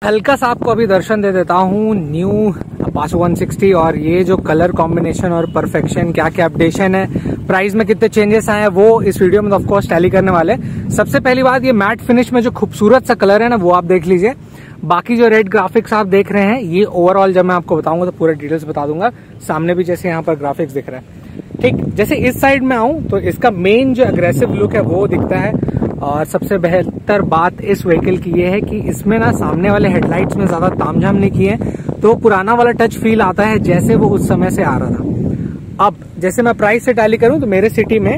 हल्का सा आपको अभी दर्शन दे देता हूँ न्यू अपाचे 160 और ये जो कलर कॉम्बिनेशन और परफेक्शन, क्या क्या अपडेशन है, प्राइस में कितने चेंजेस आए हैं, वो इस वीडियो में ऑफ कोर्स टैली करने वाले। सबसे पहली बात, ये मैट फिनिश में जो खूबसूरत सा कलर है ना, वो आप देख लीजिए। बाकी जो रेड ग्राफिक्स आप देख रहे हैं, ये ओवरऑल जब मैं आपको बताऊंगा तो पूरे डिटेल्स बता दूंगा। सामने भी जैसे यहाँ पर ग्राफिक्स दिख रहा है, ठीक। जैसे इस साइड में आऊं तो इसका मेन जो अग्रेसिव लुक है वो दिखता है। और सबसे बेहतर बात इस व्हीकल की ये है कि इसमें ना सामने वाले हेडलाइट्स में ज्यादा तामझाम नहीं किए, तो पुराना वाला टच फील आता है जैसे वो उस समय से आ रहा था। अब जैसे मैं प्राइस से टैली करूं तो मेरे सिटी में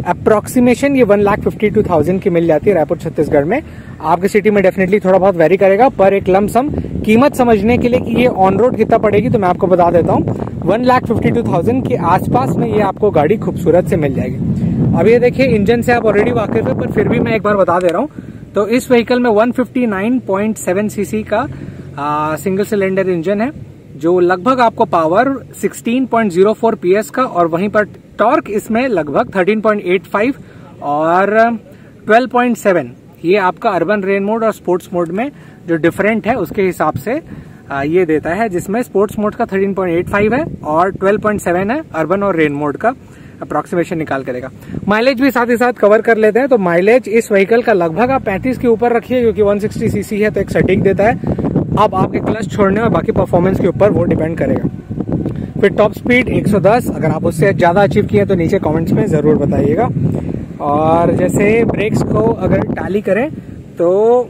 अप्रोक्सीमेशन ये 1,52,000 की मिल जाती है रायपुर छत्तीसगढ़ में। आपके सिटी में डेफिनेटली थोड़ा बहुत वेरी करेगा, पर एक लमसम कीमत समझने के लिए कि ये ऑन रोड कितना पड़ेगी तो मैं आपको बता देता हूँ। 1,52,000 के आसपास में ये आपको गाड़ी खूबसूरत से मिल जाएगी। अब ये देखिए, इंजन से आप ऑलरेडी वाकिफ है, पर फिर भी मैं एक बार बता दे रहा हूँ। तो इस व्हीकल में 159.7 सीसी का सिंगल सिलेंडर इंजन है, जो लगभग आपको पावर 16.04 पीएस का, और वहीं पर टॉर्क इसमें लगभग 13.85 और 12.7। ये आपका अर्बन रेन मोड और स्पोर्ट्स मोड में जो डिफरेंट है उसके हिसाब से ये देता है, जिसमें स्पोर्ट्स मोड का 13.85 है और 12.7 है अर्बन और रेन मोड का। अप्रोक्सीमेशन निकाल करेगा। माइलेज भी साथ ही साथ कवर कर लेते हैं, तो माइलेज इस व्हीकल का लगभग आप 35 के ऊपर रखिए, क्योंकि 160 सीसी है तो एक सेटिंग देता है। अब आपके क्लच छोड़ने और बाकी परफॉर्मेंस के ऊपर वो डिपेंड करेगा। फिर टॉप स्पीड 110, अगर आप उससे ज्यादा अचीव किए तो नीचे कमेंट्स में जरूर बताइएगा। और जैसे ब्रेक्स को अगर टैली करें तो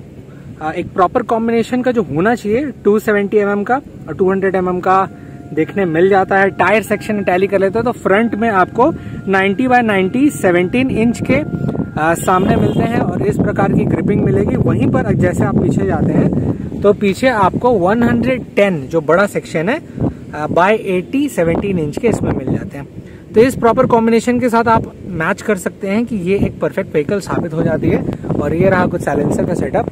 एक प्रॉपर कॉम्बिनेशन का जो होना चाहिए 270 mm का और 200 mm का देखने मिल जाता है। टायर सेक्शन में टैली कर लेते हैं तो फ्रंट में आपको 90/90 17 इंच के सामने मिलते हैं और इस प्रकार की ग्रिपिंग मिलेगी। वहीं पर जैसे आप पीछे जाते हैं तो पीछे आपको 110 जो बड़ा सेक्शन है बाय 80 17 इंच के इसमें मिल जाते हैं। तो इस प्रॉपर कॉम्बिनेशन के साथ आप मैच कर सकते हैं कि ये एक परफेक्ट व्हीकल साबित हो जाती है। और ये रहा कुछ साइलेंसर का सेटअप।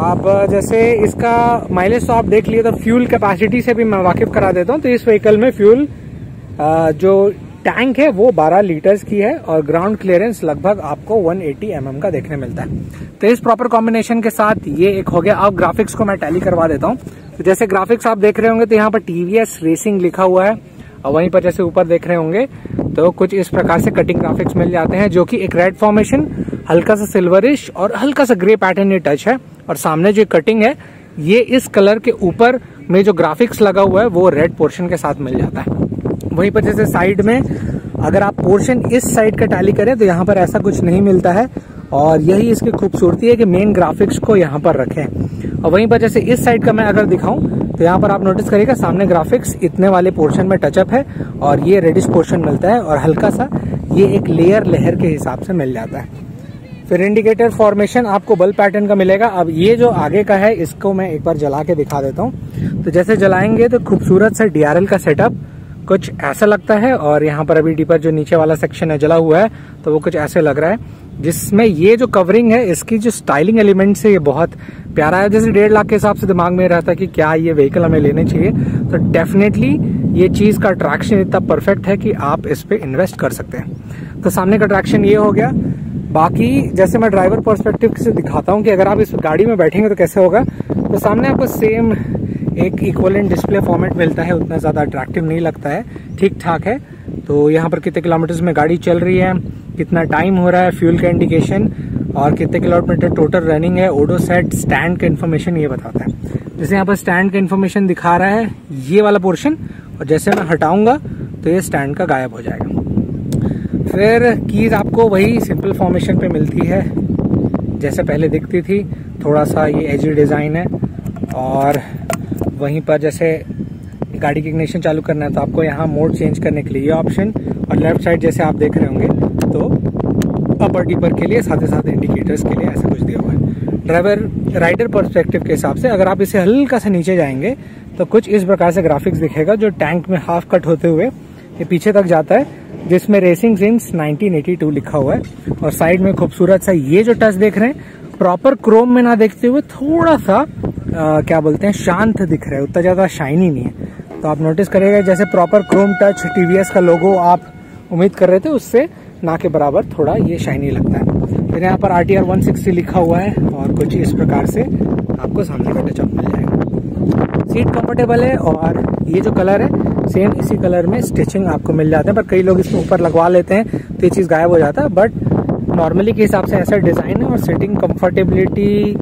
आप जैसे इसका माइलेज तो आप देख लिए, तो फ्यूल कैपेसिटी से भी मैं वाकिफ करा देता हूँ। तो इस व्हीकल में फ्यूल जो टैंक है वो 12 लीटर्स की है और ग्राउंड क्लियरेंस लगभग आपको 180 mm का देखने मिलता है। तो इस प्रॉपर कॉम्बिनेशन के साथ ये एक हो गया। अब ग्राफिक्स को मैं टैली करवा देता हूँ। तो जैसे ग्राफिक्स आप देख रहे होंगे तो यहाँ पर TVS रेसिंग लिखा हुआ है, और वहीं पर जैसे ऊपर देख रहे होंगे तो कुछ इस प्रकार से कटिंग ग्राफिक्स मिल जाते हैं, जो कि एक रेड फॉर्मेशन, हल्का सा सिल्वरिश और हल्का सा ग्रे पैटर्न ये टच है। और सामने जो कटिंग है ये इस कलर के ऊपर में जो ग्राफिक्स लगा हुआ है वो रेड पोर्शन के साथ मिल जाता है। वहीं पर जैसे साइड में अगर आप पोर्शन इस साइड का टैली करें तो यहाँ पर ऐसा कुछ नहीं मिलता है, और यही इसकी खूबसूरती है कि मेन ग्राफिक्स को यहाँ पर रखें। और वहीं पर जैसे इस साइड का मैं अगर दिखाऊं तो यहाँ पर आप नोटिस करिएगा सामने ग्राफिक्स इतने वाले पोर्शन में टचअप है और ये रेडिश पोर्शन मिलता है, और हल्का सा ये एक लेयर के हिसाब से मिल जाता है। फिर इंडिकेटर फॉर्मेशन आपको बल्ब पैटर्न का मिलेगा। अब ये जो आगे का है इसको मैं एक बार जला के दिखा देता हूँ। तो जैसे जलाएंगे तो खूबसूरत सा DRL का सेटअप कुछ ऐसा लगता है, और यहाँ पर अभी डीपर जो नीचे वाला सेक्शन है जला हुआ है तो वो कुछ ऐसे लग रहा है, जिसमें ये जो कवरिंग है इसकी जो स्टाइलिंग एलिमेंट है ये बहुत प्यारा है। जैसे 1.5 लाख के हिसाब से दिमाग में रहता है कि क्या ये व्हीकल हमें लेने चाहिए, तो डेफिनेटली ये चीज का अट्रैक्शन इतना परफेक्ट है कि आप इस पे इन्वेस्ट कर सकते हैं। तो सामने का अट्रैक्शन ये हो गया। बाकी जैसे मैं ड्राइवर पर्सपेक्टिव से दिखाता हूँ कि अगर आप इस गाड़ी में बैठेंगे तो कैसे होगा। तो सामने आपको सेम एक इक्वलेंट डिस्प्ले फॉर्मेट मिलता है, उतना ज्यादा अट्रैक्टिव नहीं लगता है, ठीक ठाक है। तो यहाँ पर कितने किलोमीटर्स में गाड़ी चल रही है, कितना टाइम हो रहा है, फ्यूल का इंडिकेशन और कितने किलोमीटर टोटल रनिंग है, ओडोसेट, स्टैंड का इन्फॉर्मेशन ये बताता है। जैसे यहाँ पर स्टैंड का इन्फॉर्मेशन दिखा रहा है ये वाला पोर्शन, और जैसे मैं हटाऊंगा तो ये स्टैंड का गायब हो जाएगा। फिर कीज आपको वही सिंपल फॉर्मेशन पे मिलती है जैसे पहले दिखती थी, थोड़ा सा ये एजी डिजाइन है। और वहीं पर जैसे गाड़ी की इग्निशन चालू करना है तो आपको यहाँ मोड चेंज करने के लिए ये ऑप्शन, और लेफ्ट साइड जैसे आप देख रहे होंगे तो अपर डिपर के लिए, साथ ही साथ इंडिकेटर्स के लिए ऐसा कुछ दिया हुआ है। ड्राइवर राइडर पर्सपेक्टिव के हिसाब से अगर आप इसे हल्का सा नीचे जाएंगे तो कुछ इस प्रकार से ग्राफिक्स दिखेगा, जो टैंक में हाफ कट होते हुए ये पीछे तक जाता है, जिसमें रेसिंग सिंस 1982 लिखा हुआ है। और साइड में खूबसूरत सा ये जो टच देख रहे हैं प्रॉपर क्रोम में ना देखते हुए थोड़ा सा क्या बोलते हैं शांत दिख रहा है, उतना ज्यादा शाइनी नहीं है। तो आप नोटिस करेंगे जैसे प्रॉपर क्रोम टच TVS का लोगो आप उम्मीद कर रहे थे उससे ना के बराबर थोड़ा ये शाइनी लगता है। फिर यहाँ पर RTR 160 लिखा हुआ है और कुछ इस प्रकार से आपको सामने का टचअप मिल जाएगा। सीट कंफर्टेबल है और ये जो कलर है सेम इसी कलर में स्टिचिंग आपको मिल जाते हैं, पर कई लोग इसके ऊपर लगवा लेते हैं तो ये चीज़ गायब हो जाता है। बट नॉर्मली के हिसाब से ऐसा डिज़ाइन है और सिटिंग कंफर्टेबिलिटी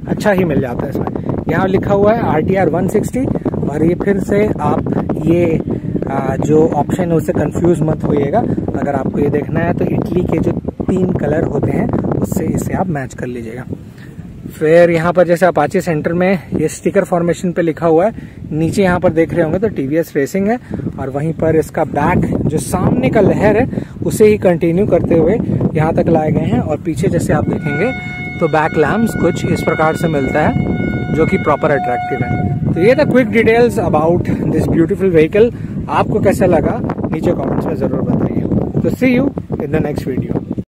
अच्छा ही मिल जाता है इसमें। यहाँ लिखा हुआ है RTR 160 और ये फिर से आप ये जो ऑप्शन है उससे कंफ्यूज मत होइएगा। अगर आपको ये देखना है तो इटली के जो 3 कलर होते हैं उससे इसे आप मैच कर लीजिएगा। फिर यहाँ पर जैसे अपाचे सेंटर में ये स्टिकर फॉर्मेशन पे लिखा हुआ है, नीचे यहाँ पर देख रहे होंगे तो TVS रेसिंग है और वहीं पर इसका बैक जो सामने का लहर है उसे ही कंटिन्यू करते हुए यहाँ तक लाए गए हैं। और पीछे जैसे आप देखेंगे तो बैक लैम्प्स कुछ इस प्रकार से मिलता है जो कि प्रॉपर अट्रैक्टिव है। तो ये था quick details about this beautiful vehicle. आपको कैसा लगा नीचे कमेंट्स में जरूर बताइए। तो see you in the next video.